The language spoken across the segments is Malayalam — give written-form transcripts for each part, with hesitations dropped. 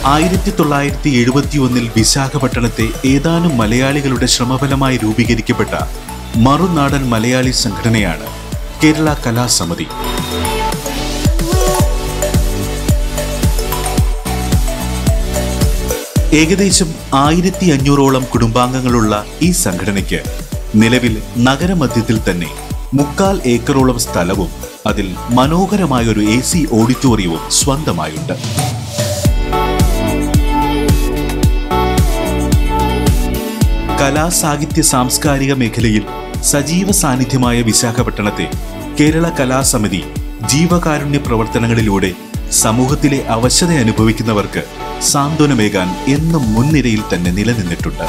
1971 വിശാഖപട്ടണത്തെ ഏതാനും മലയാളികളുടെ ശ്രമഫലമായി രൂപീകരിക്കപ്പെട്ട മറുനാടൻ മലയാളി സംഘടനയാണ് കേരള കലാസമിതി. ഏകദേശം 1500ഓളം കുടുംബാംഗങ്ങളുള്ള ഈ സംഘടനയ്ക്ക് നിലവിൽ നഗരമധ്യത്തിൽ തന്നെ 3/4 ഏക്കറോളം സ്ഥലവും അതിൽ മനോഹരമായൊരു AC ഓഡിറ്റോറിയവും സ്വന്തമായുണ്ട്. കലാ സാഹിത്യ സാംസ്കാരിക മേഖലയിൽ സജീവ സാന്നിധ്യമായ വിശാഖപട്ടണത്തെ കേരള കലാസമിതി ജീവകാരുണ്യ പ്രവർത്തനങ്ങളിലൂടെ സമൂഹത്തിലെ അവശത അനുഭവിക്കുന്നവർക്ക് സാന്ത്വനമേകാൻ എന്നും മുൻനിരയിൽ തന്നെ നിലനിന്നിട്ടുണ്ട്.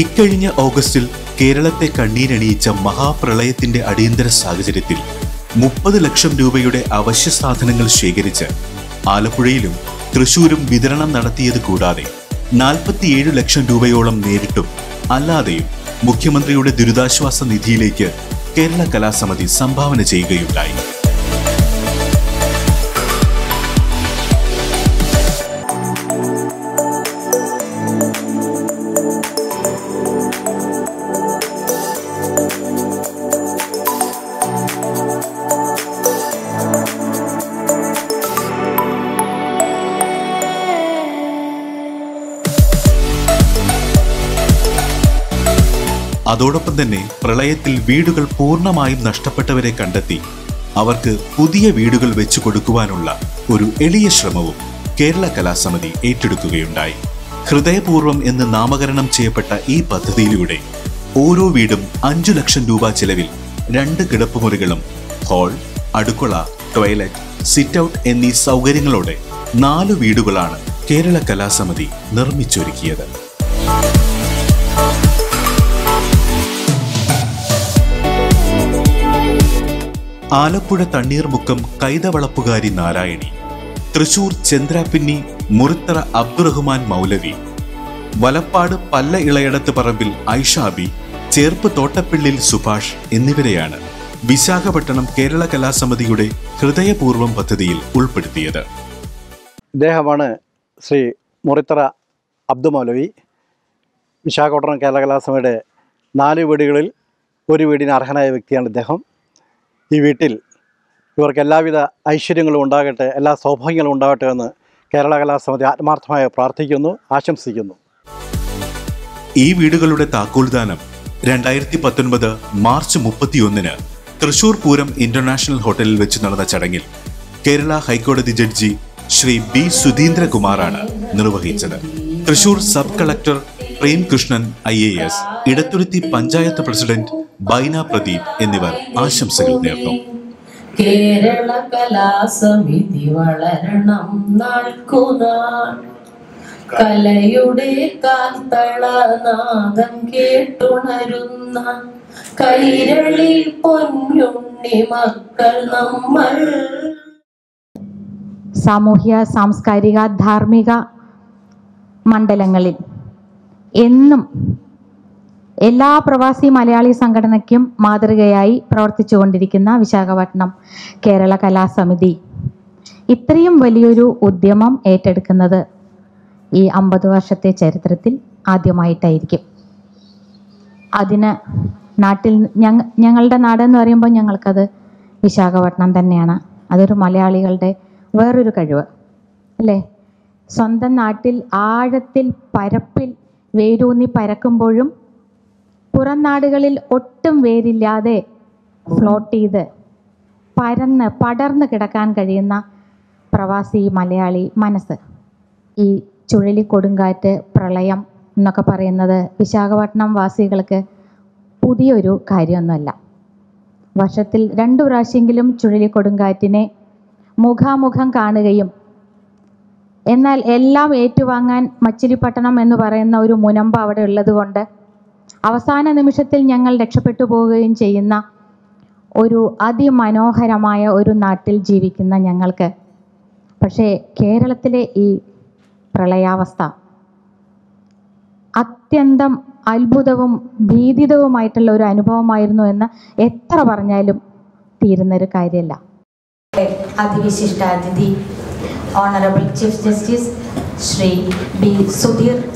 ഇക്കഴിഞ്ഞ ഓഗസ്റ്റിൽ കേരളത്തെ കണ്ണീരണിയിച്ച മഹാപ്രളയത്തിന്റെ അടിയന്തര സാഹചര്യത്തിൽ 30 ലക്ഷം രൂപയുടെ അവശ്യ സാധനങ്ങൾ ശേഖരിച്ച് ആലപ്പുഴയിലും തൃശൂരും വിതരണം നടത്തിയത് കൂടാതെ 47 ലക്ഷം രൂപയോളം നേരിട്ടും അല്ലാതെയും മുഖ്യമന്ത്രിയുടെ ദുരിതാശ്വാസ നിധിയിലേക്ക് കേരള കലാസമിതി സംഭാവന ചെയ്യുകയുണ്ടായി. അതോടൊപ്പം തന്നെ പ്രളയത്തിൽ വീടുകൾ പൂർണ്ണമായും നഷ്ടപ്പെട്ടവരെ കണ്ടെത്തി അവർക്ക് പുതിയ വീടുകൾ വെച്ചു കൊടുക്കുവാനുള്ള ഒരു എളിയ ശ്രമവും കേരള കലാസമിതി ഏറ്റെടുക്കുകയുണ്ടായി. ഹൃദയപൂർവ്വം എന്ന് നാമകരണം ചെയ്യപ്പെട്ട ഈ പദ്ധതിയിലൂടെ ഓരോ വീടും 5 ലക്ഷം രൂപ ചെലവിൽ 2 കിടപ്പുമുറികളും ഹാൾ, അടുക്കള, ടോയ്ലറ്റ്, സിറ്റ് ഔട്ട് എന്നീ സൗകര്യങ്ങളോടെ 4 വീടുകളാണ് കേരള കലാസമിതി നിർമ്മിച്ചൊരുക്കിയത്. ആലപ്പുഴ തണ്ണീർമുക്കം കൈതവളപ്പുകാരി നാരായണി, തൃശൂർ ചന്ദ്രാപിന്നി മുറിത്തറ അബ്ദുറഹ്മാൻ മൗലവി, വലപ്പാട് പല്ല ഇളയടത്ത് പറമ്പിൽ ഐഷാബി, ചേർപ്പ് തോട്ടപ്പിള്ളിൽ സുഭാഷ് എന്നിവരെയാണ് വിശാഖപട്ടണം കേരള കലാസമിതിയുടെ ഹൃദയപൂർവ്വം പദ്ധതിയിൽ ഉൾപ്പെടുത്തിയത്. ഇദ്ദേഹമാണ് ശ്രീ മുറിത്തറ അബ്ദു മൗലവി. വിശാഖപട്ടണം കേരള കലാസമിതിയുടെ 4 വീടുകളിൽ ഒരു വീടിന് അർഹനായ വ്യക്തിയാണ് ഇദ്ദേഹം. ഈ വീട്ടിൽ ഇവർക്ക് എല്ലാവിധ ഐശ്വര്യങ്ങളും ഉണ്ടാകട്ടെ, എല്ലാ സൗഭാഗ്യങ്ങളും ഉണ്ടാകട്ടെ എന്ന് കേരള കലാസമിതി ആത്മാർത്ഥമായി പ്രാർത്ഥിക്കുന്നു, ആശംസിക്കുന്നു. ഈ വീടുകളുടെ താക്കോൽദാനം 2019 മാർച്ച് 31 തൃശൂർ പൂരം ഇന്റർനാഷണൽ ഹോട്ടലിൽ വെച്ച് നടന്ന ചടങ്ങിൽ കേരള ഹൈക്കോടതി ജഡ്ജി ശ്രീ B. സുധീന്ദ്രകുമാറാണ് നിർവഹിച്ചത്. Thrissur sub collector Premkrishnan IAS, Idathuruthy panchayat president Baina Pradeep എന്നിവർ ആശംസകൾ നേർന്നു. കേരള കലാസമിതി വളരണം നാൾക്കുനാൾ, കലയുടെ കാൽത്തളനാദം കേട്ടുണരുന്ന കൈരളി പൊന്നുണ്ണി മക്കൾ നമ്മൾ. സാമൂഹ്യ സാംസ്കാരിക ധാർമ്മിക മണ്ഡലങ്ങളിൽ എന്നും എല്ലാ പ്രവാസി മലയാളി സംഘടനയ്ക്കും മാതൃകയായി പ്രവർത്തിച്ചുകൊണ്ടിരിക്കുന്ന വിശാഖപട്ടണം കേരള കലാസമിതി ഇത്രയും വലിയൊരു ഉദ്യമം ഏറ്റെടുക്കുന്നത് ഈ 50 വർഷത്തെ ചരിത്രത്തിൽ ആദ്യമായിട്ടായിരിക്കും. അതിന് നാട്ടിൽ ഞങ്ങളുടെ നാടെന്ന് പറയുമ്പോൾ ഞങ്ങൾക്കത് വിശാഖപട്ടണം തന്നെയാണ്. അതൊരു മലയാളികളുടെ വേറൊരു കഴിവ് അല്ലേ? സ്വന്തം നാട്ടിൽ ആഴത്തിൽ പരപ്പിൽ വേരൂന്നി പരക്കുമ്പോഴും പുറം നാടുകളിൽ ഒട്ടും വേരില്ലാതെ ഫ്ലോട്ട് ചെയ്ത് പടർന്ന് കിടക്കാൻ കഴിയുന്ന പ്രവാസി മലയാളി മനസ്സ്. ഈ ചുഴലിക്കൊടുങ്കാറ്റ്, പ്രളയം എന്നൊക്കെ പറയുന്നത് വിശാഖപട്ടണം വാസികൾക്ക് പുതിയൊരു കാര്യമൊന്നുമല്ല. വർഷത്തിൽ 2 പ്രാവശ്യമെങ്കിലും ചുഴലിക്കൊടുങ്കാറ്റിനെ മുഖാമുഖം കാണുകയും എന്നാൽ എല്ലാം ഏറ്റുവാങ്ങാൻ മച്ചിലിപ്പട്ടണം എന്ന് പറയുന്ന ഒരു മുനമ്പ് അവിടെ ഉള്ളത് കൊണ്ട് അവസാന നിമിഷത്തിൽ ഞങ്ങൾ രക്ഷപ്പെട്ടു പോവുകയും ചെയ്യുന്ന ഒരു അതിമനോഹരമായ ഒരു നാട്ടിൽ ജീവിക്കുന്ന ഞങ്ങൾക്ക് പക്ഷേ കേരളത്തിലെ ഈ പ്രളയാവസ്ഥ അത്യന്തം അത്ഭുതവും ഭീതിതവുമായിട്ടുള്ള ഒരു അനുഭവമായിരുന്നു എന്ന് എത്ര പറഞ്ഞാലും തീരുന്നൊരു കാര്യമല്ല. അതിവിശിഷ്ട അതിഥി honourable chief justice Shri B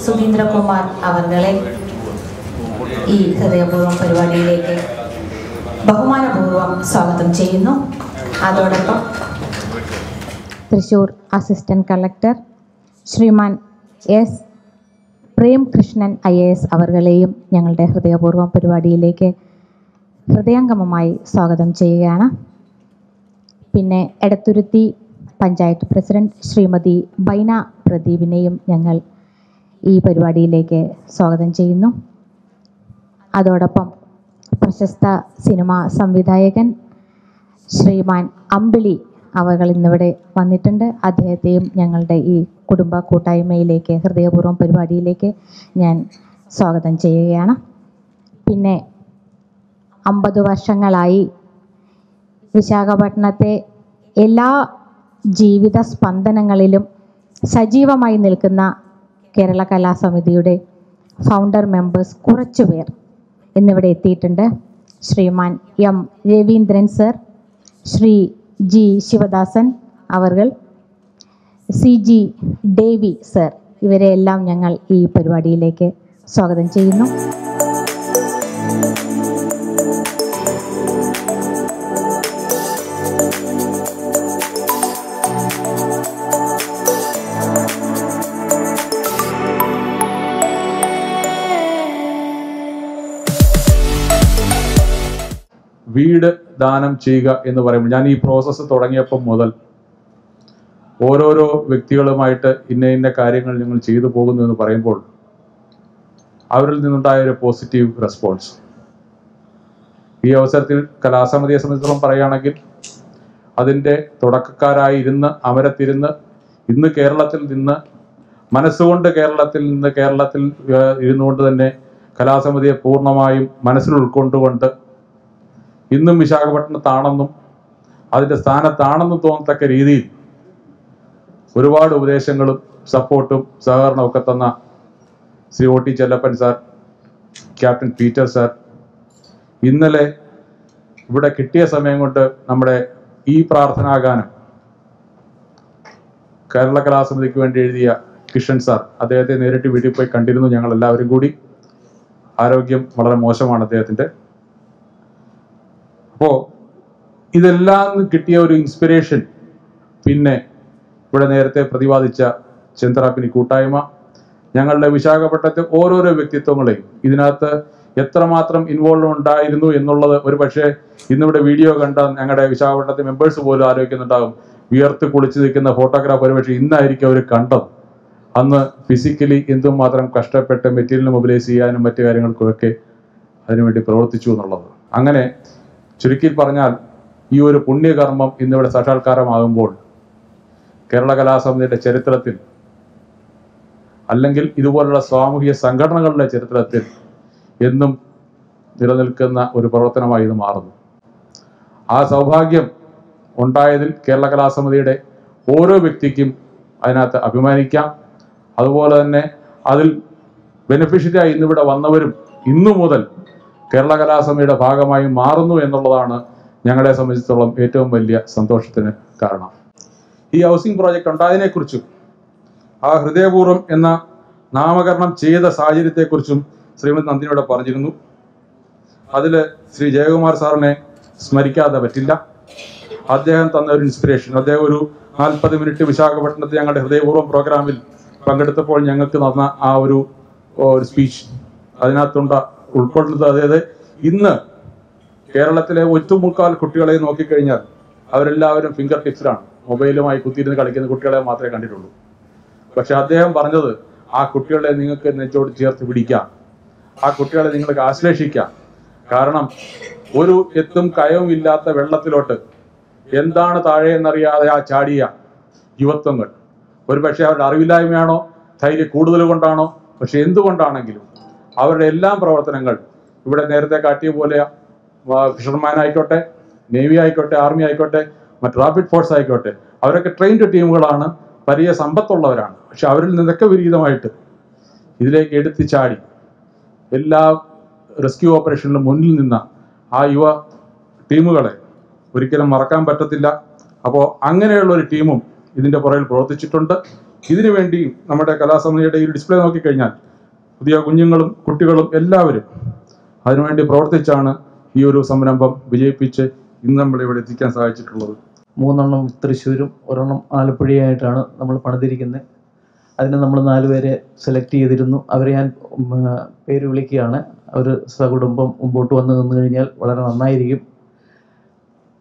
Sudheendrakumar അവർകളെ ഈ ഹൃദയപൂർവ്വം പരിപാടിയിലേക്ക് ബഹുമാനപൂർവ്വം സ്വാഗതം ചെയ്യുന്നു. അതോടൊപ്പം Thrissur assistant collector Sriman S Premkrishnan IAS അവർകളെയും ഞങ്ങളുടെ ഹൃദയപൂർവ്വം പരിപാടിയിലേക്ക് ഹൃദയംഗമമായി സ്വാഗതം ചെയ്യുകയാണ്. പിന്നെ എടത്തുരുത്തി പഞ്ചായത്ത് പ്രസിഡന്റ് ശ്രീമതി ബൈന പ്രദീപിനെയും ഞങ്ങൾ ഈ പരിപാടിയിലേക്ക് സ്വാഗതം ചെയ്യുന്നു. അതോടൊപ്പം പ്രശസ്ത സിനിമാ സംവിധായകൻ ശ്രീമാൻ അമ്പിളി അവർ ഇന്നിവിടെ വന്നിട്ടുണ്ട്. അദ്ദേഹത്തെയും ഞങ്ങളുടെ ഈ കുടുംബ കൂട്ടായ്മയിലേക്ക് ഹൃദയപൂർവ്വം പരിപാടിയിലേക്ക് ഞാൻ സ്വാഗതം ചെയ്യുകയാണ്. പിന്നെ 50 വർഷങ്ങളായി വിശാഖപട്ടണത്തെ എല്ലാ ജീവിത സ്പന്ദനങ്ങളിലും സജീവമായി നിൽക്കുന്ന കേരള കലാസമിതിയുടെ ഫൗണ്ടർ മെമ്പേഴ്സ് കുറച്ചുപേർ ഇന്നിവിടെ എത്തിയിട്ടുണ്ട്. Sriman M Raveendran sir, Shri G Sivadasan അവർകൾ, CG ഡേവി സർ, ഇവരെയെല്ലാം ഞങ്ങൾ ഈ പരിപാടിയിലേക്ക് സ്വാഗതം ചെയ്യുന്നു. വീട് ദാനം ചെയ്യുക എന്ന് പറയുമ്പോൾ ഞാൻ ഈ പ്രോസസ്സ് തുടങ്ങിയപ്പം മുതൽ ഓരോരോ വ്യക്തികളുമായിട്ട് ഇന്ന കാര്യങ്ങൾ ഞങ്ങൾ ചെയ്തു പോകുന്നു എന്ന് പറയുമ്പോൾ അവരിൽ നിന്നുണ്ടായ ഒരു പോസിറ്റീവ് റെസ്പോൺസ്. ഈ അവസരത്തിൽ കലാസമിതിയെ സംബന്ധിച്ചിടത്തോളം പറയുകയാണെങ്കിൽ അതിൻ്റെ തുടക്കക്കാരായി അമരത്തിരുന്ന് ഇന്ന് കേരളത്തിൽ നിന്ന് മനസ്സുകൊണ്ട് കേരളത്തിൽ ഇരുന്നുകൊണ്ട് തന്നെ കലാസമിതിയെ പൂർണ്ണമായും മനസ്സിൽ ഉൾക്കൊണ്ടുകൊണ്ട് ഇന്നും വിശാഖപട്ടണത്താണെന്നും അതിൻ്റെ സ്ഥാനത്താണെന്നും തോന്നത്തക്ക രീതിയിൽ ഒരുപാട് ഉപദേശങ്ങളും സപ്പോർട്ടും സഹകരണവും ഒക്കെ തന്ന Shri OT Chellappan sir, captain Peter sir, ഇന്നലെ ഇവിടെ കിട്ടിയ സമയം കൊണ്ട് നമ്മുടെ ഈ പ്രാർത്ഥനാഗാനം കേരള കലാസമിതിക്ക് വേണ്ടി എഴുതിയ കിഷൻ സാർ, അദ്ദേഹത്തെ നേരിട്ട് വീട്ടിൽ പോയി കണ്ടിരുന്നു ഞങ്ങൾ എല്ലാവരും കൂടി. ആരോഗ്യം വളരെ മോശമാണ് അദ്ദേഹത്തിൻ്റെ. അപ്പോൾ ഇതെല്ലാം കിട്ടിയ ഒരു ഇൻസ്പിറേഷൻ, പിന്നെ ഇവിടെ നേരത്തെ പ്രതിപാദിച്ച ചന്ദ്രാപ്പിനി കൂട്ടായ്മ, ഞങ്ങളുടെ വിശാഖപട്ടണത്തെ ഓരോരോ വ്യക്തിത്വങ്ങളെയും ഇതിനകത്ത് എത്രമാത്രം ഇൻവോൾവ് ഉണ്ടായിരുന്നു എന്നുള്ളത് ഒരു പക്ഷേ ഇന്നിവിടെ വീഡിയോ കണ്ട ഞങ്ങളുടെ വിശാഖപട്ടണത്തെ മെമ്പേഴ്സ് പോലും ആലോചിക്കുന്നുണ്ടാകും. വിയർത്ത് കുളിച്ച് നിൽക്കുന്ന ഫോട്ടോഗ്രാഫ് ഒരുപക്ഷെ ഇന്നായിരിക്കും അവർ കണ്ടത്. അന്ന് ഫിസിക്കലി എന്തുമാത്രം കഷ്ടപ്പെട്ട് മെറ്റീരിയൽ മൊബിലൈസ് ചെയ്യാനും മറ്റു കാര്യങ്ങൾക്കുമൊക്കെ അതിനുവേണ്ടി പ്രവർത്തിച്ചു എന്നുള്ളത്. അങ്ങനെ ചുരുക്കി പറഞ്ഞാൽ ഈ ഒരു പുണ്യകർമ്മം ഇന്നിവിടെ സാക്ഷാത്കാരമാകുമ്പോൾ കേരള കലാസമിതിയുടെ ചരിത്രത്തിൽ, അല്ലെങ്കിൽ ഇതുപോലുള്ള സാമൂഹിക സംഘടനകളുടെ ചരിത്രത്തിൽ എന്നും നിലനിൽക്കുന്ന ഒരു പ്രവർത്തനമായി ഇത് മാറുന്നു. ആ സൗഭാഗ്യം ഉണ്ടായതിൽ കേരള കലാസമിതിയുടെ ഓരോ വ്യക്തിക്കും അതിനകത്ത് അഭിമാനിക്കാം. അതുപോലെ തന്നെ അതിൽ ബെനിഫിഷ്യറിയായി ഇന്നിവിടെ വന്നവരും ഇന്നു മുതൽ കേരള കലാസമിതിയുടെ ഭാഗമായി മാറുന്നു എന്നുള്ളതാണ് ഞങ്ങളെ സംബന്ധിച്ചിടത്തോളം ഏറ്റവും വലിയ സന്തോഷത്തിന് കാരണം. ഈ ഹൗസിംഗ് പ്രോജക്റ്റ് ഉണ്ടായതിനെക്കുറിച്ചും ആ ഹൃദയപൂർവ്വം എന്ന നാമകരണം ചെയ്ത സാഹചര്യത്തെക്കുറിച്ചും ശ്രീമതി നന്ദിനിയോട് പറഞ്ഞിരുന്നു. അതിൽ ശ്രീ ജയകുമാർ സാറിനെ സ്മരിക്കാതെ പറ്റില്ല. അദ്ദേഹം തന്ന ഒരു ഇൻസ്പിറേഷൻ, അദ്ദേഹം ഒരു 40 മിനിറ്റ് വിശാഖപട്ടണത്തിൽ ഞങ്ങളുടെ ഹൃദയപൂർവ്വം പ്രോഗ്രാമിൽ പങ്കെടുത്തപ്പോൾ ഞങ്ങൾക്ക് തന്ന ആ ഒരു സ്പീച്ച് അതിനകത്തുണ്ട് ഉൾക്കൊള്ളുന്നത്. അതായത് ഇന്ന് കേരളത്തിലെ 1/3 കുട്ടികളെ നോക്കിക്കഴിഞ്ഞാൽ അവരെല്ലാവരും ഫിംഗർ ടിപ്സിലാണ്, മൊബൈലുമായി കുത്തിയിരുന്ന് കളിക്കുന്ന കുട്ടികളെ മാത്രമേ കണ്ടിട്ടുള്ളൂ. പക്ഷെ അദ്ദേഹം പറഞ്ഞത് ആ കുട്ടികളെ നിങ്ങൾക്ക് നെഞ്ചോട് ചേർത്ത് പിടിക്കാം, ആ കുട്ടികളെ നിങ്ങൾക്ക് ആശ്ലേഷിക്കാം. കാരണം ഒരു എത്തും കയവും ഇല്ലാത്ത വെള്ളത്തിലോട്ട് എന്താണ് താഴെ എന്നറിയാതെ ആ ചാടിയ യുവത്വങ്ങൾ, ഒരുപക്ഷെ അവരുടെ അറിവില്ലായ്മയാണോ ധൈര്യം കൂടുതൽ കൊണ്ടാണോ, പക്ഷെ എന്തുകൊണ്ടാണെങ്കിലും അവരുടെ എല്ലാം പ്രവർത്തനങ്ങൾ ഇവിടെ നേരത്തെ കാട്ടിയ പോലെ ഫിഷർമാൻ ആയിക്കോട്ടെ, നേവി ആയിക്കോട്ടെ, ആർമി ആയിക്കോട്ടെ, മറ്റ് റാപ്പിഡ് ഫോഴ്സ് ആയിക്കോട്ടെ, അവരൊക്കെ ട്രെയിൻഡ് ടീമുകളാണ്, വലിയ സമ്പത്തുള്ളവരാണ്. പക്ഷെ അവരിൽ നിന്നൊക്കെ വിപരീതമായിട്ട് ഇതിലേക്ക് എടുത്ത് ചാടി എല്ലാ റെസ്ക്യൂ ഓപ്പറേഷനിലും മുന്നിൽ നിന്ന ആ യുവ ടീമുകളെ ഒരിക്കലും മറക്കാൻ പറ്റത്തില്ല. അപ്പോൾ അങ്ങനെയുള്ള ഒരു ടീമും ഇതിൻ്റെ പുറകിൽ പ്രവർത്തിച്ചിട്ടുണ്ട്. ഇതിനു വേണ്ടി നമ്മുടെ കലാസമിതിയുടെ ഈ ഡിസ്പ്ലേ നോക്കിക്കഴിഞ്ഞാൽ പുതിയ കുഞ്ഞുങ്ങളും കുട്ടികളും എല്ലാവരും അതിനുവേണ്ടി പ്രവർത്തിച്ചാണ് ഈ ഒരു സംരംഭം വിജയിപ്പിച്ച് ഇന്ന് നമ്മളിവിടെ എത്തിക്കാൻ സാധിച്ചിട്ടുള്ളത്. 3 തൃശ്ശൂരും 1 ആലപ്പുഴയായിട്ടാണ് നമ്മൾ പണിതിരിക്കുന്നത്. അതിന് നമ്മൾ 4 പേരെ സെലക്ട് ചെയ്തിരുന്നു. അവരെ ഞാൻ പേര് വിളിക്കുകയാണ്. അവർ സകുടുംബം മുമ്പോട്ട് വന്നു നിന്ന് കഴിഞ്ഞാൽ വളരെ നന്നായിരിക്കും.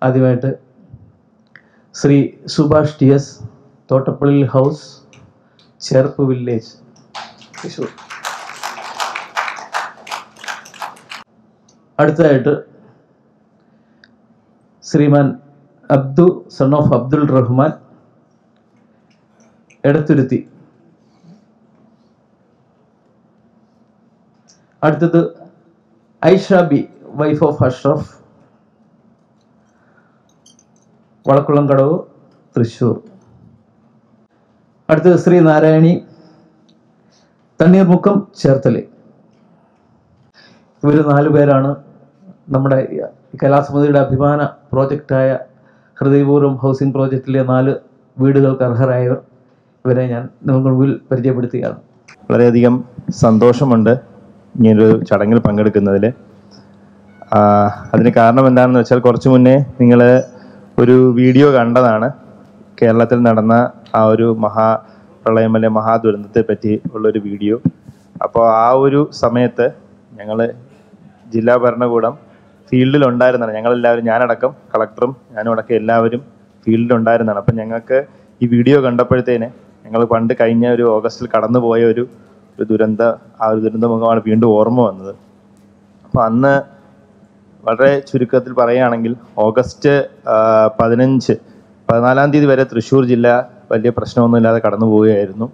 ആദ്യമായിട്ട് Shri Subhash TS, Thottappallil house, Cherpu village, Thrissur. അടുത്തതായിട്ട് ശ്രീമാൻ അബ്ദു സൺ ഓഫ് അബ്ദുൾ റഹ്മാൻ, എടത്തുരുത്തി. അടുത്തത് Aisha B, wife of Ashraf, Valakkulamkadavu, Thrissur. അടുത്തത് ശ്രീ നാരായണി, തണ്ണീർമുക്കം, ചേർത്തല. ഇവർ 4 പേരാണ് നമ്മുടെ കലാസമിതിയുടെ അഭിമാന പ്രോജക്റ്റായ ഹൃദയപൂർവ്വം ഹൗസിംഗ് പ്രോജക്റ്റിലെ 4 വീടുകൾക്ക് അർഹരായവർ. ഇവരെ ഞാൻ നിങ്ങൾക്ക് മുമ്പിൽ പരിചയപ്പെടുത്തുകയാണ്. വളരെയധികം സന്തോഷമുണ്ട് ഇങ്ങനൊരു ചടങ്ങിൽ പങ്കെടുക്കുന്നതിൽ. അതിന് കാരണം എന്താണെന്ന് വെച്ചാൽ കുറച്ച് മുന്നേ നിങ്ങൾ ഒരു വീഡിയോ കണ്ടതാണ്. കേരളത്തിൽ നടന്ന ആ ഒരു മഹാപ്രളയം അല്ലെ മഹാദുരന്തത്തെ പറ്റി ഉള്ളൊരു വീഡിയോ. അപ്പോൾ ആ ഒരു സമയത്ത് ഞങ്ങൾ ജില്ലാ ഭരണകൂടം ഫീൽഡിലുണ്ടായിരുന്നതാണ്. ഞങ്ങളെല്ലാവരും, ഞാനടക്കം, കളക്ടറും ഞാനും അടക്കം എല്ലാവരും ഫീൽഡിലുണ്ടായിരുന്നതാണ്. അപ്പം ഞങ്ങൾക്ക് ഈ വീഡിയോ കണ്ടപ്പോഴത്തേന് ഞങ്ങൾ പണ്ട് കഴിഞ്ഞ ഒരു ഓഗസ്റ്റിൽ കടന്നുപോയ ഒരു ദുരന്തമുഖമാണ് വീണ്ടും ഓർമ്മ വന്നത്. അപ്പോൾ അന്ന് വളരെ ചുരുക്കത്തിൽ പറയുകയാണെങ്കിൽ ഓഗസ്റ്റ് 14-ാം തീയതി വരെ തൃശ്ശൂർ ജില്ല വലിയ പ്രശ്നമൊന്നുമില്ലാതെ കടന്നു പോവുകയായിരുന്നു.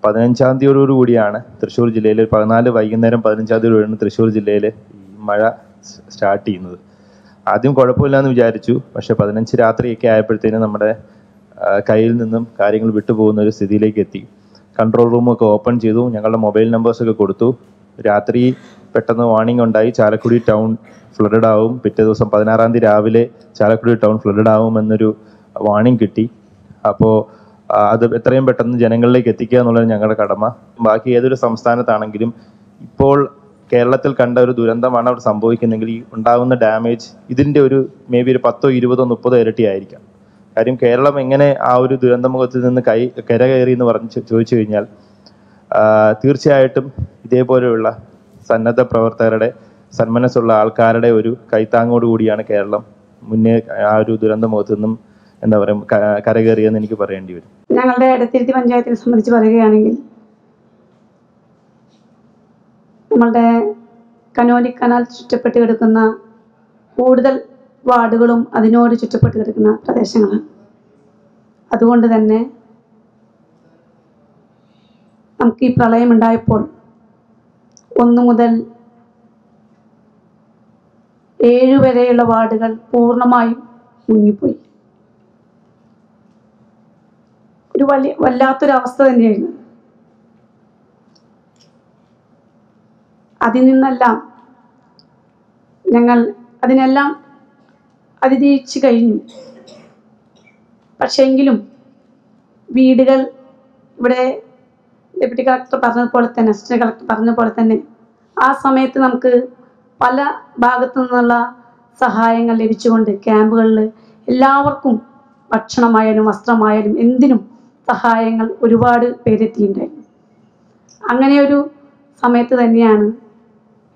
15-ാം തീയതിയോടുകൂടിയാണ് തൃശ്ശൂർ ജില്ലയിൽ 14 വൈകുന്നേരം 15-ാം തീയതിയോടുകൂടിയാണ് തൃശ്ശൂർ ജില്ലയിൽ ഈ മഴ സ്റ്റാർട്ട് ചെയ്യുന്നത്. ആദ്യം കുഴപ്പമില്ലാന്ന് വിചാരിച്ചു. പക്ഷെ 15 രാത്രിയൊക്കെ ആയപ്പോഴത്തേനും നമ്മുടെ കയ്യിൽ നിന്നും കാര്യങ്ങൾ വിട്ടുപോകുന്ന ഒരു സ്ഥിതിയിലേക്ക് എത്തി. കൺട്രോൾ റൂമൊക്കെ ഓപ്പൺ ചെയ്തു, ഞങ്ങളുടെ മൊബൈൽ നമ്പേഴ്സൊക്കെ കൊടുത്തു. രാത്രി പെട്ടെന്ന് വാർണിംഗ് ഉണ്ടായി, ചാലക്കുടി ടൗൺ ഫ്ലഡഡ് ആവും. പിറ്റേ ദിവസം 16-ാം തീയതി രാവിലെ ചാലക്കുടി ടൗൺ ഫ്ലഡഡ് ആവുമെന്നൊരു വാർണിംഗ് കിട്ടി. അപ്പോൾ അത് എത്രയും പെട്ടെന്ന് ജനങ്ങളിലേക്ക് എത്തിക്കുക എന്നുള്ളത് ഞങ്ങളുടെ കടമ. ബാക്കി ഏതൊരു സംസ്ഥാനത്താണെങ്കിലും ഇപ്പോൾ കേരളത്തിൽ കണ്ട ഒരു ദുരന്തമാണ് അവിടെ സംഭവിക്കുന്നെങ്കിൽ ഈ ഉണ്ടാകുന്ന ഡാമേജ് ഇതിൻ്റെ ഒരു മേ ബി ഒരു 10, 20, 30 ഇരട്ടി ആയിരിക്കാം. കാര്യം കേരളം എങ്ങനെ ആ ഒരു ദുരന്തമുഖത്തിൽ നിന്ന് കരകയറി എന്ന് ചോദിച്ചു കഴിഞ്ഞാൽ തീർച്ചയായിട്ടും ഇതേപോലെയുള്ള സന്നദ്ധ പ്രവർത്തകരുടെ, സന്മനസ്സുള്ള ആൾക്കാരുടെ ഒരു കൈത്താങ്ങോട് കൂടിയാണ് കേരളം മുന്നേ ആ ഒരു ദുരന്തമുഖത്തു നിന്നും എന്താ പറയുക കരകയറിയെന്ന് എനിക്ക് പറയേണ്ടി വരും. ഞങ്ങളുടെ എടത്തിരുത്തി പഞ്ചായത്തിനെ സംബന്ധിച്ച് പറയുകയാണെങ്കിൽ നമ്മളുടെ കനോലി കനാൽ ചുറ്റപ്പെട്ട് കിടക്കുന്ന കൂടുതൽ വാർഡുകളും അതിനോട് ചുറ്റപ്പെട്ട് കിടക്കുന്ന പ്രദേശങ്ങളാണ്. അതുകൊണ്ട് തന്നെ നമുക്ക് ഈ പ്രളയം ഉണ്ടായപ്പോൾ 1 മുതൽ 7 വരെയുള്ള വാർഡുകൾ പൂർണ്ണമായും മുങ്ങിപ്പോയി. ഒരു വല്ലാത്തൊരവസ്ഥ തന്നെയായിരുന്നു. അതിൽ നിന്നെല്ലാം ഞങ്ങൾ അതിനെല്ലാം അതിജീവിച്ച് കഴിഞ്ഞു. പക്ഷേ എങ്കിലും വീടുകൾ ഇവിടെ ഡെപ്യൂട്ടി കളക്ടർ പറഞ്ഞതുപോലെ തന്നെ, അസിസ്റ്റന്റ് കളക്ടർ പറഞ്ഞതുപോലെ തന്നെ ആ സമയത്ത് നമുക്ക് പല ഭാഗത്തു നിന്നുള്ള സഹായങ്ങൾ ലഭിച്ചുകൊണ്ട് ക്യാമ്പുകളിൽ എല്ലാവർക്കും ഭക്ഷണമായാലും വസ്ത്രമായാലും എന്തിനും സഹായങ്ങൾ ഒരുപാട് പേരെത്തിയിട്ടുണ്ടായിരുന്നു. അങ്ങനെ ഒരു സമയത്ത് തന്നെയാണ്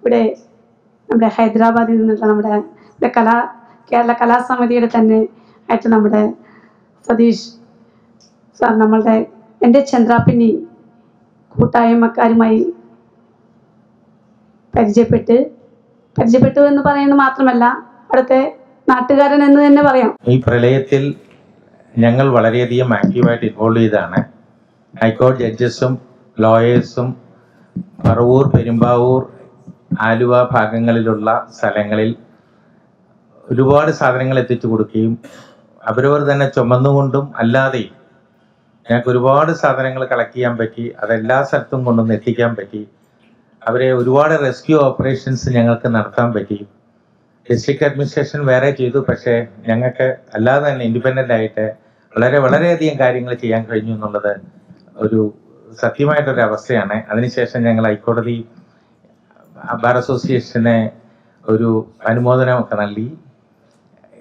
ഇവിടെ നമ്മുടെ ഹൈദരാബാദിൽ നിന്നുള്ള നമ്മുടെ കേരള കലാസമിതിയുടെ തന്നെ ആയിട്ട് നമ്മുടെ സതീഷ് സാർ നമ്മളുടെ എൻ്റെ ചന്ദ്രാപിന്നി കൂട്ടായ്മക്കാരുമായി പരിചയപ്പെട്ടു എന്ന് പറയുന്നത് മാത്രമല്ല അവിടുത്തെ നാട്ടുകാരൻ എന്ന് തന്നെ പറയാം. ഈ പ്രളയത്തിൽ ഞങ്ങൾ വളരെയധികം ആക്റ്റീവായിട്ട് ഇൻവോൾവ് ചെയ്താണ്. ഹൈക്കോടതി ജഡ്ജസും ലോയേഴ്സും പറവൂർ, പെരുമ്പാവൂർ, ആലുവ ഭാഗങ്ങളിലുള്ള സ്ഥലങ്ങളിൽ ഒരുപാട് സാധനങ്ങൾ എത്തിച്ചു കൊടുക്കുകയും അവരവർ തന്നെ ചുമന്നുകൊണ്ടും അല്ലാതെയും ഞങ്ങൾക്ക് ഒരുപാട് സാധനങ്ങൾ കളക്ട് ചെയ്യാൻ പറ്റി. അതെല്ലാ സ്ഥലത്തും കൊണ്ടുവന്ന് എത്തിക്കാൻ പറ്റി. അവരെ ഒരുപാട് റെസ്ക്യൂ ഓപ്പറേഷൻസ് ഞങ്ങൾക്ക് നടത്താൻ പറ്റി. ഡിസ്ട്രിക്ട് അഡ്മിനിസ്ട്രേഷൻ വേറെ ചെയ്തു, പക്ഷേ ഞങ്ങൾക്ക് അല്ലാതെ തന്നെ ഇൻഡിപെൻഡൻ്റ് ആയിട്ട് വളരെയധികം കാര്യങ്ങൾ ചെയ്യാൻ കഴിഞ്ഞു എന്നുള്ളത് ഒരു സത്യമായിട്ടൊരു അവസ്ഥയാണ്. അതിനുശേഷം ഞങ്ങൾ ഹൈക്കോടതി ബാർ അസോസിയേഷനെ ഒരു അനുമോദനമൊക്കെ നൽകി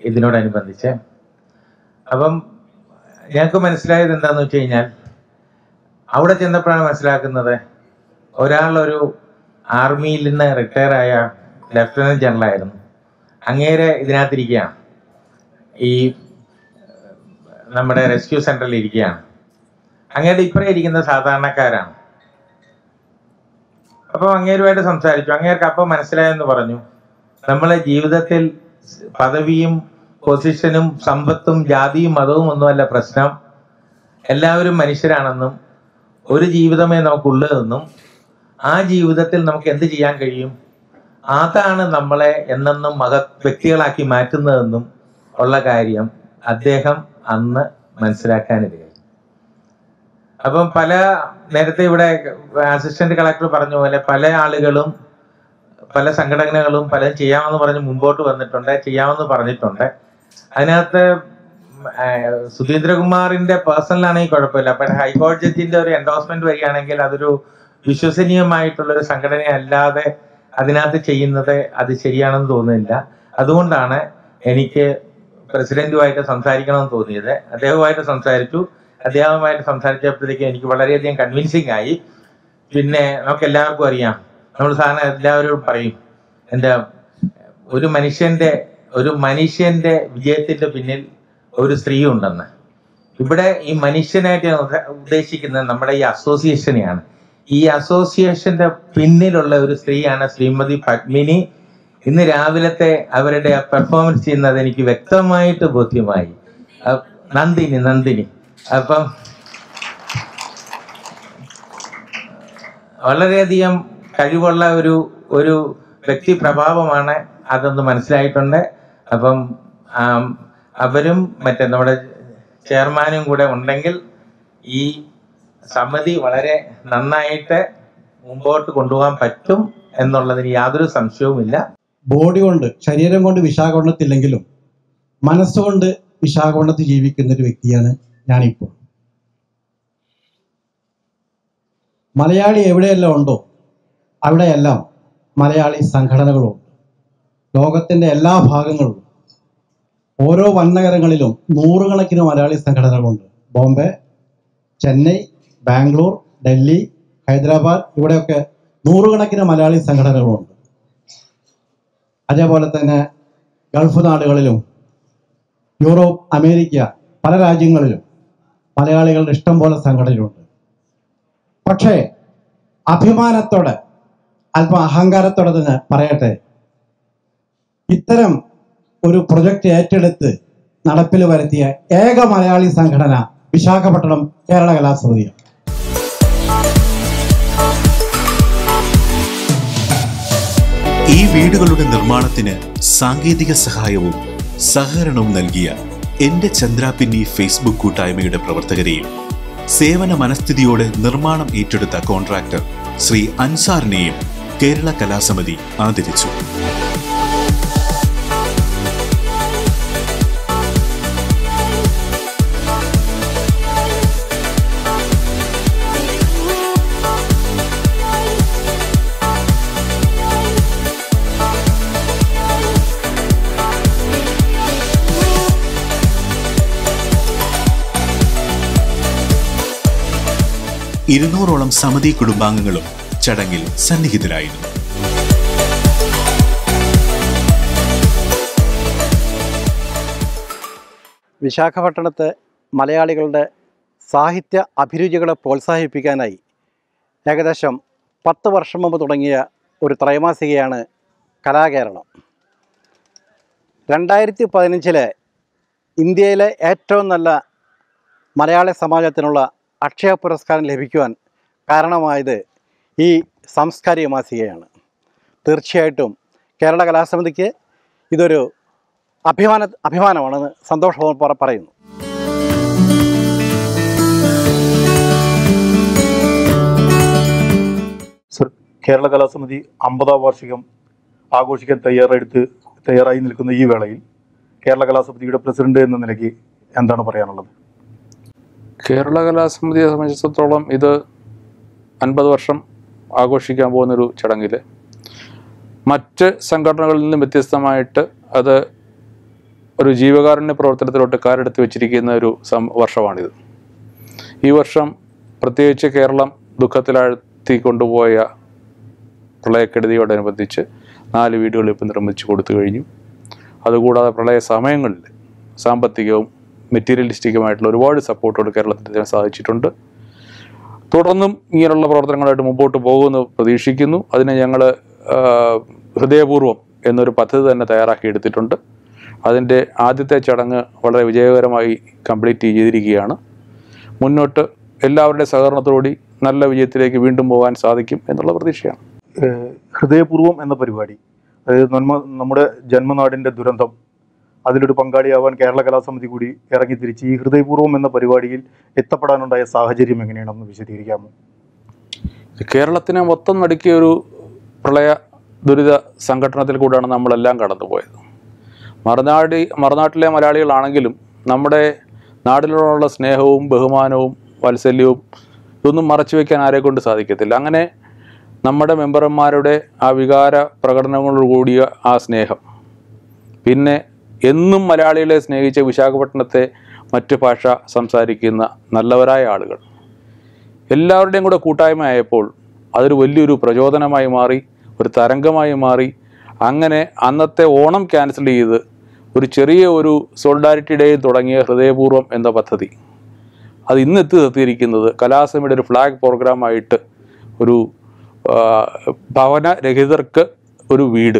ഇതിനോടനുബന്ധിച്ച്. അപ്പം ഞങ്ങൾക്ക് മനസ്സിലായത് എന്താണെന്ന് വെച്ച് കഴിഞ്ഞാൽ, അവിടെ ചെന്നപ്പോഴാണ് മനസ്സിലാക്കുന്നത്, ഒരാളൊരു ആർമിയിൽ നിന്ന് റിട്ടയറായ ലഫ്റ്റനന്റ് ജനറൽ ആയിരുന്നു. അങ്ങേരെ ഇതിനകത്തിരിക്കുകയാണ്, ഈ നമ്മുടെ റെസ്ക്യൂ സെന്ററിൽ ഇരിക്കുകയാണ്. അങ്ങേരുടെ ഇപ്പറേ ഇരിക്കുന്ന സാധാരണക്കാരാണ്. അപ്പം അങ്ങേരുമായിട്ട് സംസാരിച്ചു. അങ്ങേർക്ക് അപ്പം മനസ്സിലായെന്ന് പറഞ്ഞു, നമ്മളെ ജീവിതത്തിൽ പദവിയും പൊസിഷനും സമ്പത്തും ജാതിയും മതവും ഒന്നുമല്ല പ്രശ്നം, എല്ലാവരും മനുഷ്യരാണെന്നും ഒരു ജീവിതമേ നമുക്കുള്ളതെന്നും ആ ജീവിതത്തിൽ നമുക്ക് എന്ത് ചെയ്യാൻ കഴിയും, അതാണ് നമ്മളെ എന്നെന്നും വ്യക്തികളാക്കി മാറ്റുന്നതെന്നും ഉള്ള കാര്യം അദ്ദേഹം അന്ന് മനസ്സിലാക്കാനിടയായി. അപ്പം നേരത്തെ ഇവിടെ അസിസ്റ്റന്റ് കളക്ടർ പറഞ്ഞ പോലെ പല ആളുകളും പല സംഘടനകളും പലതും ചെയ്യാമെന്ന് പറഞ്ഞ് മുമ്പോട്ട് വന്നിട്ടുണ്ട്, ചെയ്യാമെന്ന് പറഞ്ഞിട്ടുണ്ട്. അതിനകത്ത് സുധീന്ദ്രകുമാറിന്റെ പേഴ്സണലാണെങ്കിൽ കുഴപ്പമില്ല, പക്ഷെ ഹൈക്കോടതി ജഡ്ജിന്റെ ഒരു എൻഡോഴ്സ്മെന്റ് വരികയാണെങ്കിൽ അതൊരു വിശ്വസനീയമായിട്ടുള്ളൊരു സംഘടന അല്ലാതെ അതിനകത്ത് ചെയ്യുന്നത് അത് ശരിയാണെന്ന് തോന്നുന്നില്ല. അതുകൊണ്ടാണ് എനിക്ക് പ്രസിഡന്റുമായിട്ട് സംസാരിക്കണമെന്ന് തോന്നിയത്. അദ്ദേഹവുമായിട്ട് സംസാരിച്ചപ്പോഴത്തേക്കും എനിക്ക് വളരെയധികം കൺവിൻസിങ് ആയി. പിന്നെ നമുക്ക് എല്ലാവർക്കും അറിയാം, നമ്മൾ സാധാരണ എല്ലാവരും പറയും, എന്താ ഒരു മനുഷ്യന്റെ വിജയത്തിന്റെ പിന്നിൽ ഒരു സ്ത്രീ ഉണ്ടെന്ന്. ഇവിടെ ഈ മനുഷ്യനായിട്ട് ഉദ്ദേശിക്കുന്നത് നമ്മുടെ ഈ അസോസിയേഷനെയാണ്. ഈ അസോസിയേഷന്റെ പിന്നിലുള്ള ഒരു സ്ത്രീയാണ് ശ്രീമതി പത്മിനി. ഇന്ന് രാവിലത്തെ അവരുടെ പെർഫോമൻസ് ചെയ്യുന്നത് എനിക്ക് വ്യക്തമായിട്ട് ബോധ്യമായി. നന്ദിനി. അപ്പം വളരെയധികം കഴിവുള്ള ഒരു വ്യക്തി പ്രഭാവമാണ്, അതൊന്ന് മനസ്സിലായിട്ടുണ്ട്. അപ്പം അവരും നമ്മുടെ ചെയർമാനും കൂടെ ഉണ്ടെങ്കിൽ ഈ സമിതി വളരെ നന്നായിട്ട് മുമ്പോട്ട് കൊണ്ടുപോകാൻ പറ്റും എന്നുള്ളതിന് യാതൊരു സംശയവുമില്ല. ബോഡി കൊണ്ട്, ശരീരം കൊണ്ട് വിശാഖപട്ടണത്തില്ലെങ്കിലും മനസ്സുകൊണ്ട് വിശാഖപട്ടണത്തിൽ ജീവിക്കുന്ന ഒരു വ്യക്തിയാണ് ഞാനിപ്പോൾ. മലയാളി എവിടെയെല്ലാം ഉണ്ടോ അവിടെയെല്ലാം മലയാളി സംഘടനകളുണ്ട്. ലോകത്തിൻ്റെ എല്ലാ ഭാഗങ്ങളിലും ഓരോ വൻനഗരങ്ങളിലും നൂറുകണക്കിന് മലയാളി സംഘടനകളുണ്ട്. ബോംബെ, ചെന്നൈ, ബാംഗ്ലൂർ, ഡൽഹി, ഹൈദരാബാദ്, ഇവിടെയൊക്കെ നൂറുകണക്കിന് മലയാളി സംഘടനകളുണ്ട്. അതേപോലെ തന്നെ ഗൾഫ് നാടുകളിലും യൂറോപ്പ്, അമേരിക്ക, പല രാജ്യങ്ങളിലും മലയാളികളുടെ ഇഷ്ടം പോലെ സംഘടനയുണ്ട്. പക്ഷേ അഭിമാനത്തോടെ, അല്പം അഹങ്കാരത്തോടെ തന്നെ പറയട്ടെ, ഇത്തരം ഒരു പ്രൊജക്റ്റ് ഏറ്റെടുത്ത് നടപ്പിൽ വരുത്തിയ ഏക മലയാളി സംഘടന വിശാഖപട്ടണം കേരള കലാസമിതിയാണ്. ഈ വീടുകളുടെ നിർമ്മാണത്തിന് സാങ്കേതിക സഹായവും സഹകരണവും നൽകിയ എന്റെ ചന്ദ്രാപിന്നി ഫേസ്ബുക്ക് കൂട്ടായ്മയുടെ പ്രവർത്തകരെയും സേവന മനസ്ഥിതിയോടെ നിർമ്മാണം ഏറ്റെടുത്ത കോൺട്രാക്ടർ ശ്രീ അൻസാറിനെയും കേരള കലാസമിതി ആദരിച്ചു. ഇരുന്നൂറോളം സമിതി കുടുംബാംഗങ്ങളും ചടങ്ങിൽ സന്നിഹിതരായിരുന്നു. വിശാഖപട്ടണത്തെ മലയാളികളുടെ സാഹിത്യ അഭിരുചികളെ പ്രോത്സാഹിപ്പിക്കാനായി ഏകദേശം 10 വർഷം മുമ്പ് തുടങ്ങിയ ഒരു ത്രൈമാസികയാണ് കലാകേരളം. 2015 ഇന്ത്യയിലെ ഏറ്റവും നല്ല മലയാള സമാജത്തിനുള്ള അക്ഷയ പുരസ്കാരം ലഭിക്കുവാൻ കാരണമായത് ഈ സാംസ്കാരിക മാസികയാണ്. തീർച്ചയായിട്ടും കേരള കലാസമിതിക്ക് ഇതൊരു അഭിമാനമാണെന്ന് സന്തോഷപൂർവ്വം പറയുന്നു. കേരള കലാസമിതി 50ാം വാർഷികം ആഘോഷിക്കാൻ തയ്യാറായി നിൽക്കുന്ന ഈ വേളയിൽ കേരള കലാസമിതിയുടെ പ്രസിഡന്റ് എന്ന നിലയ്ക്ക് എന്താണ് പറയാനുള്ളത്? കേരള കലാസമിതിയെ സംബന്ധിച്ചിടത്തോളം ഇത് 50 വർഷം ആഘോഷിക്കാൻ പോകുന്നൊരു ചടങ്ങിൽ മറ്റ് സംഘടനകളിൽ നിന്നും വ്യത്യസ്തമായിട്ട് അത് ഒരു ജീവകാരുണ്യ പ്രവർത്തനത്തിലോട്ട് കാലെടുത്ത് വെച്ചിരിക്കുന്ന ഒരു വർഷമാണിത്. ഈ വർഷം പ്രത്യേകിച്ച് കേരളം ദുഃഖത്തിലാഴ്ത്തി കൊണ്ടുപോയ പ്രളയക്കെടുതിയോടനുബന്ധിച്ച് 4 വീടുകൾ ഇപ്പം നിർമ്മിച്ചു കൊടുത്തു കഴിഞ്ഞു. അതുകൂടാതെ പ്രളയ സമയങ്ങളിൽ സാമ്പത്തികവും മെറ്റീരിയലിസ്റ്റിക്കുമായിട്ടുള്ള ഒരുപാട് സപ്പോർട്ടോട് കേരളത്തിന് സാധിച്ചിട്ടുണ്ട്. തുടർന്നും ഇങ്ങനെയുള്ള പ്രവർത്തനങ്ങളായിട്ട് മുമ്പോട്ട് പോകുമെന്ന് പ്രതീക്ഷിക്കുന്നു. അതിന് ഞങ്ങൾ ഹൃദയപൂർവ്വം എന്നൊരു പദ്ധതി തന്നെ തയ്യാറാക്കി എടുത്തിട്ടുണ്ട്. അതിൻ്റെ ആദ്യത്തെ ചടങ്ങ് വളരെ വിജയകരമായി കംപ്ലീറ്റ് ചെയ്തിരിക്കുകയാണ്. മുന്നോട്ട് എല്ലാവരുടെയും സഹകരണത്തോടുകൂടി നല്ല വിജയത്തിലേക്ക് വീണ്ടും പോകാൻ സാധിക്കും എന്നുള്ള പ്രതീക്ഷയാണ്. ഹൃദയപൂർവ്വം എന്ന പരിപാടി, അതായത് നമ്മുടെ ജന്മനാടിൻ്റെ ദുരന്തം, അതിലൊരു പങ്കാളിയാവാൻ കേരള കലാസമിതി കൂടി ഇറങ്ങിത്തിരിച്ച് ഈ ഹൃദയപൂർവ്വം എന്ന പരിപാടിയിൽ എത്തപ്പെടാനുണ്ടായ സാഹചര്യം എങ്ങനെയാണെന്ന് വിശദീകരിക്കാമോ? കേരളത്തിനെ മൊത്തം നടുക്കിയ ഒരു പ്രളയ ദുരിത സംഘടനത്തിൽ കൂടെയാണ് നമ്മളെല്ലാം കടന്നുപോയത്. മറുനാട്ടിലെ മലയാളികളാണെങ്കിലും നമ്മുടെ നാടിനോടുള്ള സ്നേഹവും ബഹുമാനവും വാത്സല്യവും ഇതൊന്നും മറച്ചു വയ്ക്കാൻ ആരെ കൊണ്ട് സാധിക്കത്തില്ല. അങ്ങനെ നമ്മുടെ മെമ്പർമാരുടെ ആ വികാര പ്രകടനങ്ങളോടുകൂടിയ ആ സ്നേഹം, പിന്നെ എന്നും മലയാളികളെ സ്നേഹിച്ച വിശാഖപട്ടണത്തെ മറ്റ് ഭാഷ സംസാരിക്കുന്ന നല്ലവരായ ആളുകൾ എല്ലാവരുടെയും കൂടെ കൂട്ടായ്മ ആയപ്പോൾ അതൊരു വലിയൊരു പ്രചോദനമായി മാറി, ഒരു തരംഗമായി മാറി. അങ്ങനെ അന്നത്തെ ഓണം ക്യാൻസൽ ചെയ്ത് ഒരു ചെറിയ ഒരു സോളിഡാരിറ്റി ഡേ തുടങ്ങിയ ഹൃദയപൂർവ്വം എന്ന പദ്ധതി അത് ഇന്ന് എത്തിയിരിക്കുന്നത് കലാസമിതിയുടെ ഒരു ഫ്ലാഗ് പ്രോഗ്രാമായിട്ട് ഒരു ഭവനരഹിതർക്ക് ഒരു വീട്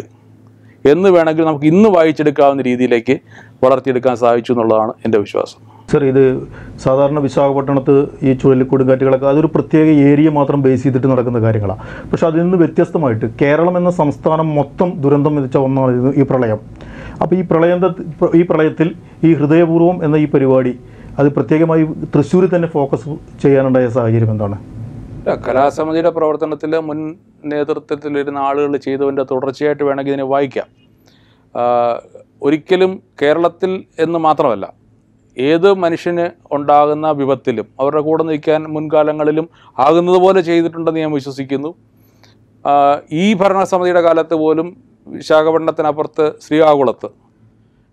എന്ന് വേണമെങ്കിൽ നമുക്ക് ഇന്ന് വായിച്ചെടുക്കാവുന്ന രീതിയിലേക്ക് വളർത്തിയെടുക്കാൻ സാധിച്ചു എന്നുള്ളതാണ് എൻ്റെ വിശ്വാസം. സർ, ഇത് സാധാരണ വിശാഖപട്ടണത്ത് ഈ ചുഴലിക്കൊടുങ്കാറ്റുകളൊക്കെ അതൊരു പ്രത്യേക ഏരിയ മാത്രം ബേസ് ചെയ്തിട്ട് നടക്കുന്ന കാര്യങ്ങളാണ്. പക്ഷെ അതിൽ നിന്ന് വ്യത്യസ്തമായിട്ട് കേരളം എന്ന സംസ്ഥാനം മൊത്തം ദുരന്തം വിധിച്ച ഒന്നാണ് ഈ പ്രളയം. അപ്പോൾ ഈ പ്രളയത്തിൽ ഈ ഹൃദയപൂർവ്വം എന്ന ഈ പരിപാടി അത് പ്രത്യേകമായി തൃശ്ശൂരിൽ തന്നെ ഫോക്കസ് ചെയ്യാനുണ്ടായ സാഹചര്യം എന്താണ്? കലാസമിതിയുടെ പ്രവർത്തനത്തിൽ മുൻ നേതൃത്വത്തിലിരുന്ന ആളുകൾ ചെയ്തതിൻ്റെ തുടർച്ചയായിട്ട് വേണമെങ്കിൽ ഇതിനെ വായിക്കാം. ഒരിക്കലും കേരളത്തിൽ എന്ന് മാത്രമല്ല, ഏത് മനുഷ്യന് ഉണ്ടാകുന്ന വിപത്തിലും അവരുടെ കൂടെ നിൽക്കാൻ മുൻകാലങ്ങളിലും ആകുന്നത് പോലെ ചെയ്തിട്ടുണ്ടെന്ന് ഞാൻ വിശ്വസിക്കുന്നു. ഈ ഭരണസമിതിയുടെ കാലത്ത് പോലും വിശാഖപട്ടണത്തിനപ്പുറത്ത് ശ്രീകാകുളത്ത്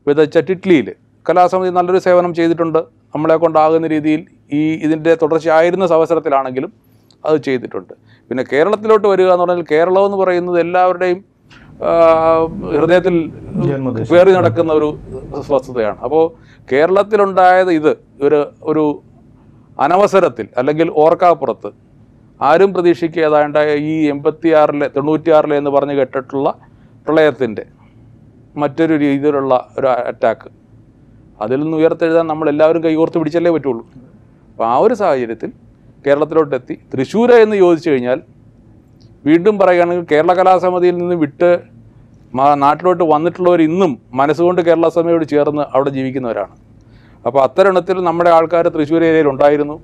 വിതച്ച ടിറ്റ്ലിയിൽ കലാസമിതി നല്ലൊരു സേവനം ചെയ്തിട്ടുണ്ട്. നമ്മളെ കൊണ്ടാകുന്ന രീതിയിൽ ഇതിൻ്റെ തുടർച്ചയായിരുന്ന അവസരത്തിലാണെങ്കിലും അത് ചെയ്തിട്ടുണ്ട്. പിന്നെ കേരളത്തിലോട്ട് വരിക എന്ന് പറഞ്ഞാൽ കേരളം എന്ന് പറയുന്നത് എല്ലാവരുടെയും ഹൃദയത്തിൽ പേറി നടക്കുന്ന ഒരു വസ്തുതയാണ്. അപ്പോൾ കേരളത്തിലുണ്ടായത് ഇത് ഒരു അനവസരത്തിൽ അല്ലെങ്കിൽ ഓർക്കാപ്പുറത്ത് ആരും പ്രതീക്ഷിക്കാതായ ഈ 86-ലെ 96-ലെ എന്ന് പറഞ്ഞ് കേട്ടിട്ടുള്ള പ്രളയത്തിൻ്റെ മറ്റൊരു രീതിയിലുള്ള ഒരു അറ്റാക്ക്, അതിൽ നിന്ന് ഉയർത്തെഴുതാൻ നമ്മളെല്ലാവരും കൈകോർത്ത് പിടിച്ചല്ലേ പറ്റുള്ളൂ. അപ്പോൾ ആ ഒരു സാഹചര്യത്തിൽ കേരളത്തിലോട്ടെത്തി. തൃശ്ശൂർ എന്ന് ചോദിച്ചു കഴിഞ്ഞാൽ വീണ്ടും പറയുകയാണെങ്കിൽ കേരള കലാസമിതിയിൽ നിന്ന് വിട്ട് നാട്ടിലോട്ട് വന്നിട്ടുള്ളവർ ഇന്നും മനസ്സുകൊണ്ട് കേരള സമിതിയോട് ചേർന്ന് അവിടെ ജീവിക്കുന്നവരാണ്. അപ്പോൾ അത്തരണത്തിൽ നമ്മുടെ ആൾക്കാർ തൃശ്ശൂർ ഏരിയയിൽ ഉണ്ടായിരുന്നു.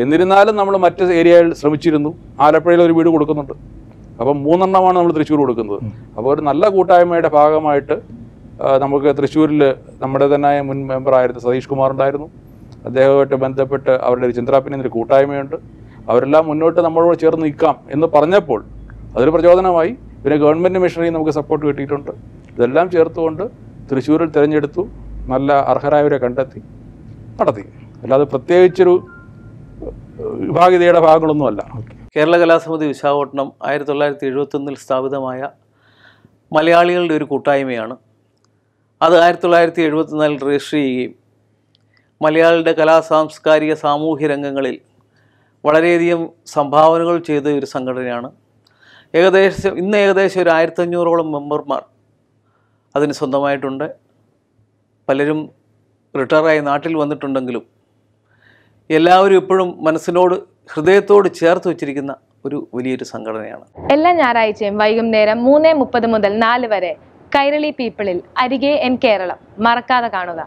എന്നിരുന്നാലും നമ്മൾ മറ്റ് ഏരിയയിൽ ശ്രമിച്ചിരുന്നു. ആലപ്പുഴയിൽ ഒരു വീട് കൊടുക്കുന്നുണ്ട്. അപ്പം 3 എണ്ണമാണ് നമ്മൾ തൃശ്ശൂർ കൊടുക്കുന്നത്. അപ്പോൾ ഒരു നല്ല കൂട്ടായ്മയുടെ ഭാഗമായിട്ട് നമുക്ക് തൃശ്ശൂരിൽ നമ്മുടെ തന്നെ മുൻ മെമ്പറായിരുന്ന സതീഷ് കുമാർ ഉണ്ടായിരുന്നു. അദ്ദേഹവുമായിട്ട് ബന്ധപ്പെട്ട് അവരുടെ ഒരു ചന്ദ്രാപ്പിൻ്റെ കൂട്ടായ്മയുണ്ട്. അവരെല്ലാം മുന്നോട്ട് നമ്മളോട് ചേർന്ന് നിൽക്കാം എന്ന് പറഞ്ഞപ്പോൾ അതൊരു പ്രചോദനമായി. പിന്നെ ഗവൺമെൻറ് മിഷനറി നമുക്ക് സപ്പോർട്ട് കിട്ടിയിട്ടുണ്ട്. ഇതെല്ലാം ചേർത്തുകൊണ്ട് തൃശ്ശൂരിൽ തിരഞ്ഞെടുത്തു, നല്ല അർഹരായവരെ കണ്ടെത്തി നടത്തി. അല്ലാതെ പ്രത്യേകിച്ചൊരു വിഭാഗീയതയുടെ ഭാഗങ്ങളൊന്നുമല്ല. കേരള കലാസമിതി വിശാഖപട്ടണം 1971 സ്ഥാപിതമായ മലയാളികളുടെ ഒരു കൂട്ടായ്മയാണ്. അത് 1974 രജിസ്റ്റർ ചെയ്യുകയും മലയാളികളുടെ സാംസ്കാരിക സാമൂഹ്യ രംഗങ്ങളിൽ വളരെയധികം സംഭാവനകൾ ചെയ്ത ഒരു സംഘടനയാണ്. ഇന്ന് ഏകദേശം ഒരു 1500ഓളം മെമ്പർമാർ അതിന് സ്വന്തമായിട്ടുണ്ട്. പലരും റിട്ടയറായി നാട്ടിൽ വന്നിട്ടുണ്ടെങ്കിലും എല്ലാവരും ഇപ്പോഴും മനസ്സിനോട് ഹൃദയത്തോട് ചേർത്ത് വെച്ചിരിക്കുന്ന ഒരു വലിയൊരു സംഘടനയാണ്. എല്ലാ ഞായറാഴ്ചയും വൈകുന്നേരം 3:30 മുതൽ 4 വരെ കൈരളി പീപ്പിളിൽ അരികെ എൻ കേരളം മറക്കാതെ കാണുക.